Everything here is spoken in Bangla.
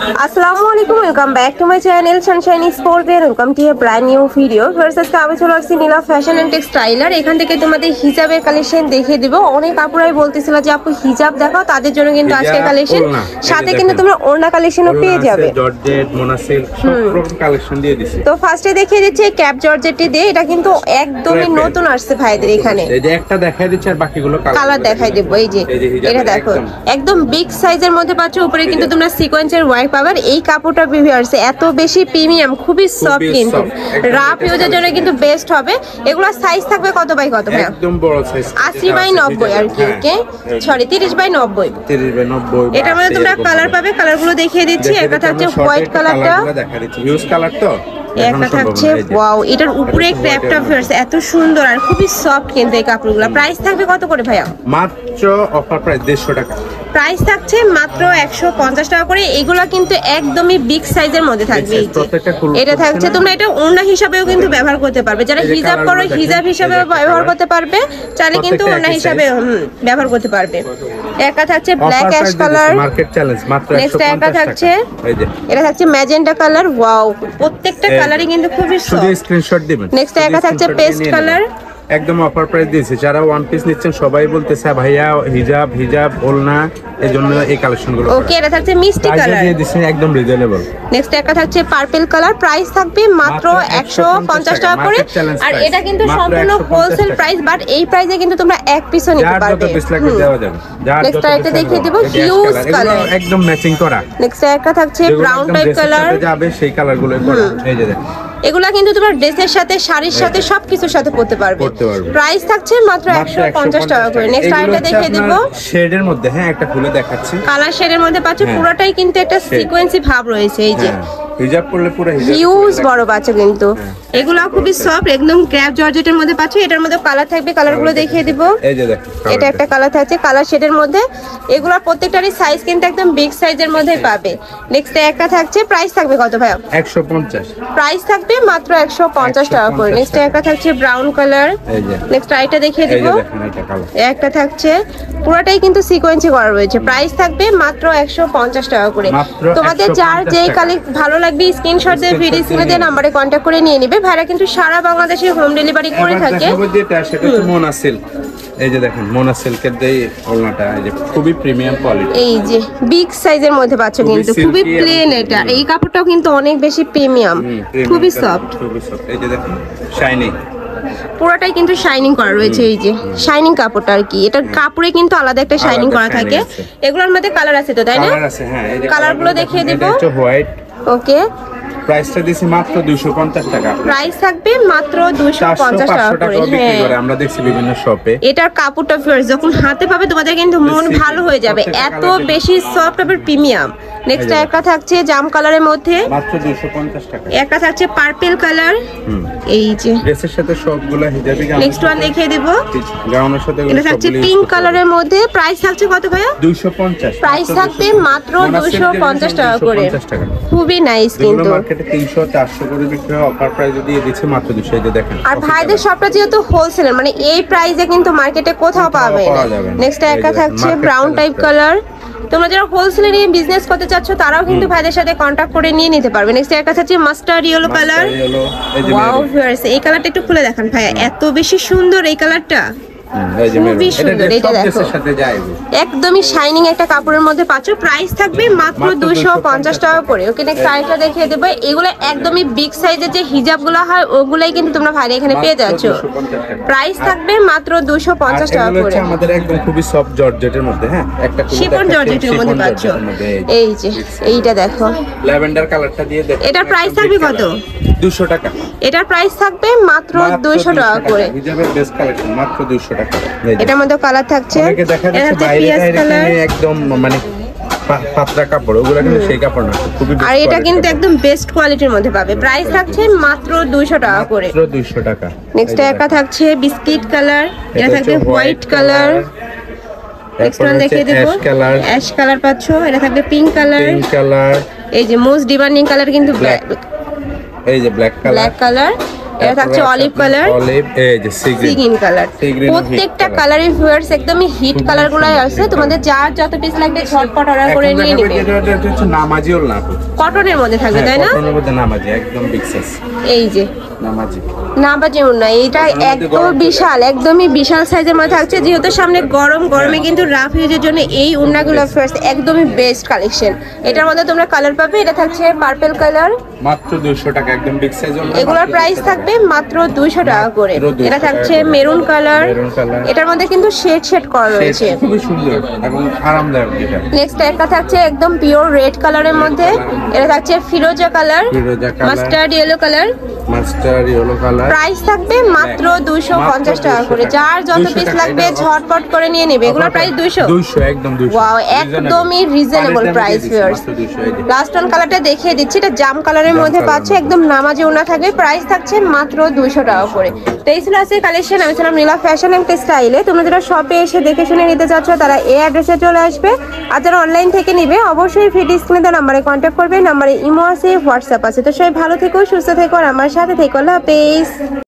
আসসালামু আলাইকুম, welcome back to my channel sunshine sports and welcome to a brand new video. First আজকে আমি চলে আসছি নীলা ফ্যাশন এন্ড টেক্সটাইলার। এখান থেকে তোমাদের হিজাবের কালেকশন দেখিয়ে দিব। অনেক আপুরাই বলতেছিল যে আপু হিজাব দেখাও, তাদের জন্য কিন্তু আজকে কালেকশন, সাথে কিন্তু তোমরা ওড়না কালেকশনও পেয়ে যাবে। জর্জেট, মোনাসিল সব রকম কালেকশন দিয়ে দিছি। তো ফার্স্টে দেখিয়ে দিচ্ছি ক্যাপ জর্জেটটি দিয়ে। এটা কিন্তু একদমই নতুন আসছে ভাইদের এখানে। এই যে একটা দেখাই দিচ্ছি আর বাকিগুলো কালার দেখাই দেব। এই যে এটা দেখো, একদম বিগ সাইজের মধ্যে পাচ্ছ। উপরে কিন্তু তোমরা সিকোয়েন্সের ওয়ার্ক পাবে। এই কাপড়টা ভিউয়ার্স এত বেশি প্রিমিয়াম, খুবই সফট, কিন্তু রাফ ইউজের জন্য কিন্তু বেস্ট হবে। এগুলো সাইজ থাকবে কত বাই কত ভাই? একদম বড় সাইজ 80 বাই 90 আর কি। ওকে, সরি 30 বাই 90। 30 বাই 90। এটার মধ্যে তোমরা কালার পাবে। কালারগুলো দেখিয়ে দিচ্ছি। একটা থাকছে হোয়াইট কালারটা, দেখা দিচ্ছি হিউজ কালার তো। একটা থাকছে ওয়াও, এটার উপরে ক্র্যাপটা ভিউয়ার্স এত সুন্দর আর খুবই সফট কিন্তু এই কাপড়গুলো। প্রাইস থাকবে কত করে ভাইয়া? মাত্র অফার প্রাইস 150 টাকা। প্রাইস থাকছে মাত্র 150 টাকা করে। এগুলা কিন্তু একদমই বিগ সাইজের মধ্যে থাকবে। এটা থাকছে, তোমরা এটা ওড়না হিসাবেও কিন্তু ব্যবহার করতে পারবে। যারা হিজাব করো হিজাব হিসাবে ব্যবহার করতে পারবে, চাইলে কিন্তু ওড়না হিসাবে ব্যবহার করতে পারবে। একটা থাকছে black ash colour, market challenge মাত্র 150 টাকা। একটা থাকছে, এই যে এটা থাকছে ম্যাজেন্টা কালার। ওয়াও, প্রত্যেকটা কালারই কিন্তু খুবই সফট। শুধু স্ক্রিনশট দিবেন। নেক্সট একটা থাকছে পেস্ট কালার, একদম অফার প্রাইস দিয়েছে। যারা ওয়ান পিস নিচ্ছেন সবাই বলতেছে ভাইয়া হিজাব হিজাব ওলনা, এজন্য এই কালেকশনগুলো। ওকে, এটা থাকছে মিষ্টি কালার, দিয়ে দিছেন একদম রিজনেবল। নেক্সট একটা থাকছে পার্পল কালার। প্রাইস থাকবে মাত্র 150 টাকা করে। আর এটা কিন্তু সম্পূর্ণ হোলসেল প্রাইস, বাট এই প্রাইসে কিন্তু তোমরা এক পিসও নিতে পারবে। যত পিস লাগবে দেওয়া যাবে। নেক্সট একটা দেখিয়ে দেব, হিউজ কালার, একদম ম্যাচিং করা। নেক্সট একটা থাকছে ব্রাউন টাইপ কালার, যাবে সেই কালারগুলো করা। এই যে দেখুন, এগুলা কিন্তু তোমার ড্রেসের সাথে, শাড়ির সাথে, সবকিছুর সাথে পড়তে পারবে। প্রাইস থাকছে মাত্র 150 টাকা করে। নেক্সট আইটা দেখিয়ে দেব শেডের মধ্যে। হ্যাঁ, একটা খুলে দেখাচ্ছি। কালার শেডের মধ্যে পাচ্ছ, পুরোটাই কিন্তু একটা সিকোয়েন্সি ভাব রয়েছে। এই যে হিজাব পরলে পুরো হিউজ বড় পাচ্ছ কিন্তু। এগুলা খুবই সফট, একদম ক্র্যাপ জর্জেটের মধ্যে পাচ্ছ। এটার মধ্যে কালার থাকবে, কালারগুলো দেখিয়ে দিব। এই যে দেখো, এটা একটা কালার থাকছে কালার শেডের মধ্যে। এগুলোর প্রত্যেকটারই সাইজ কিন্তু একদম বিগ সাইজের মধ্যে পাবে। নেক্সট একটা থাকছে, প্রাইস থাকবে কত ভাই? 150। প্রাইস থাকবে মাত্র 150 টাকা করে। নেক্সট একটা থাকছে ব্রাউন কালার, নেক্সট আইটা দেখিয়ে দিব। একটা থাকছে, পুরোটাই কিন্তু সিকোয়েন্সি করা রয়েছে। প্রাইস থাকবে মাত্র 150 টাকা করে। তোমাদের যার যেই কালেকশন ভালো লাগবে স্ক্রিনশট দিয়ে ভিডিও স্ক্রিনে দেওয়া নম্বরে কন্টাক্ট করে নিয়ে নেবে। ভাইরা কিন্তু সারা বাংলাদেশে হোম ডেলিভারি করে থাকে। মোনাসিল, এই যে দেখেন মোনাসিলকের দেই ওলনাটা, এই যে খুবই প্রিমিয়াম কোয়ালিটি। এই যে বিগ সাইজের মধ্যে পাচ্ছ কিন্তু, খুবই প্লেন। এটা এই কাপড়টাও কিন্তু অনেক বেশি প্রিমিয়াম, খুবই সফট। এই যে দেখেন শাইনিং, পুরোটাই কিন্তু শাইনিং করা রয়েছে। এই যে শাইনিং কাপড়টা আর কি, এটার কাপড়ে কিন্তু আলাদা একটা শাইনিং করা থাকে। এগুলোর মধ্যে কালার আছে তো, তাই না? কালার আছে, হ্যাঁ। এই যে কালারগুলো দেখিয়ে দেব। এটা হচ্ছে হোয়াইট। ওকে, প্রাইসটা দিছি মাত্র 250 টাকা। প্রাইস থাকবে মাত্র 250 টাকা করে। হ্যাঁ, আমরা দেখছি বিভিন্ন শপে। এটার কাপড়টা ফিয়ার্স যখন হাতে পাবে তোমাদের কিন্তু মন ভালো হয়ে যাবে, এত বেশি সফট আর প্রিমিয়াম। নেক্সট একটা থাকছে জাম কালারের মধ্যে, মাত্র 250 টাকা। একটা থাকছে পার্পল কালার। এই যে ড্রেসের সাথে সবগুলা হিজাবি গাউন। নেক্সট ওয়ান দেখিয়ে দেব, গাউনের সাথে এটা থাকছে পিঙ্ক কালারের মধ্যে। প্রাইস থাকছে কত ভাইয়া? 250। প্রাইস থাকবে মাত্র 250 টাকা করে। খুবই নাইস কিন্তু। মার্কেটে 300 400 করে বিক্রি হয়, অফার প্রাইসে দিয়ে দিচ্ছে মাত্র 200। এই যে দেখেন, আর ভাইদের সবটা যেহেতু হোলসেলার, মানে এই প্রাইসে কিন্তু মার্কেটে কোথাও পাবে না। নেক্সট একটা থাকছে ব্রাউন টাইপ কালার। তোমরা যারা হোলসেলে নিয়ে বিজনেস করতে চাচ্ছ তারাও কিন্তু ভাইদের সাথে কন্টাক্ট করে নিয়ে নিতে পারবে। নেক্সট একটা থাকছে mustard yellow colour. Wow viewers, এই কালারটা একটু খুলে দেখান ভাইয়া, এত বেশি সুন্দর এই কালারটা, খুবই সুন্দর। এটা দেখো, একদমই শাইনিং একটা কাপড়ের মধ্যে পাচ্ছ। প্রাইস থাকবে মাত্র 250 টাকা করে। ওকে, নেক্সট আরেকটা দেখিয়ে দেবো। এগুলো একদমই বিগ সাইজের যে হিজাবগুলো হয় ওগুলাই কিন্তু তোমরা ভাইরা এখানে পেয়ে যাচ্ছ। প্রাইস থাকবে মাত্র 250 টাকা করে। আমাদের একদম খুবই সফট জর্জেটের মধ্যে, হ্যাঁ, একটা শিফন জর্জেটের মধ্যে পাচ্ছ। এই যে এইটা দেখো, ল্যাভেন্ডার কালারটা দিয়ে দেখো। এটার প্রাইস থাকবে কত? 200 টাকা। এটার প্রাইস থাকবে মাত্র 200 টাকা করে। হিজাবের বেস্ট কালেকশন মাত্র 200 টাকা। এটার মধ্যে কালার থাকছে, এটা হচ্ছে পিয়াজ কালার, একদম মানে পাতলা কাপড়, ওগুলো কিন্তু সেই কাপড় না, খুবই। আর এটা কিন্তু একদম বেস্ট কোয়ালিটির মধ্যে পাবে। প্রাইস থাকছে মাত্র 200 টাকা করে। মাত্র 200 টাকা। নেক্সট একটা থাকছে বিস্কিট কালার, এটা থাকবে হোয়াইট কালার। নেক্সট ওয়ান দেখিয়ে দেব, অ্যাশ কালার পাচ্ছ। এটা থাকবে পিঙ্ক কালার। পিঙ্ক কালার, এই যে মোস্ট ডিমান্ডিং কালার কিন্তু ব্ল্যাক। এই যে ব্ল্যাক কালার। এটা থাকছে অলিভ কালার, অলিভ এই যে সি গ্রিন কালার, প্রত্যেকটা কালারই ভিউয়ার্স একদমই হিট কালার গুলাই আছে। তোমাদের যার যত পিস লাগবে ঝটপট অর্ডার করে নিয়ে নেবে। এটা হচ্ছে নামাজি ওড়না কটনের মধ্যে থাকবে তাই না? কটনের মধ্যে নামাজি একদম বিগ সাইজ, এই যে নামাজি নামাজি ওড়না, এটা একদম বিশাল, একদমই বিশাল সাইজের মধ্যে থাকছে। যেহেতু সামনে গরমে কিন্তু রাফ ইউজের জন্য এই ওড়নাগুলো ফার্স্ট একদমই বেস্ট কালেকশন। এটার মধ্যে তোমরা কালার পাবে, এটা থাকছে পার্পল কালার, মাত্র 200 টাকা, একদম বিগ সাইজ ওড়না। এগুলোর প্রাইস থাকবে মাত্র 200 টাকা করে। এটা থাকছে মেরুন কালার, এটার মধ্যে কিন্তু শেড করা রয়েছে, খুবই সুন্দর এবং আরামদায়ক। এটা নেক্সট একটা থাকছে একদম পিওর রেড কালারের মধ্যে, এটা থাকছে ফিরোজা colour, mustard yellow colour, mustard yellow colour. Price থাকবে মাত্র 250 টাকা করে। যার যত পিস লাগবে ঝটপট করে নিয়ে নেবে। এগুলোর প্রাইস 200 একদম 200। ওয়াও, একদমই reasonable price viewers. Last one কালারটা দেখিয়ে দিচ্ছি, এটা জাম কালারের মধ্যে পাচ্ছে, একদম নামাজি ওড়না থাকবে, প্রাইস থাকছে মাত্র 200 টাকা করে। তো এই ছিল আজকের কালেকশন। আমি ছিলাম নীলা ফ্যাশন এন্ড স্টাইলে। তোমরা যারা শপে এসে দেখে শুনে নিতে চাচ্ছ তারা এই অ্যাড্রেসে চলে আসবে, আর যারা অনলাইন থেকে নিবে অবশ্যই ভিডিও স্ক্রিনে দেওয়া নাম্বারে কন্ট্যাক্ট করবে। নাম্বারে ইমো আছে, হোয়াটসঅ্যাপ আছে। তো সবাই ভালো থেকো, সুস্থ থেকো, আর আমার সাথে থেকো। আল্লাহ হাফেজ।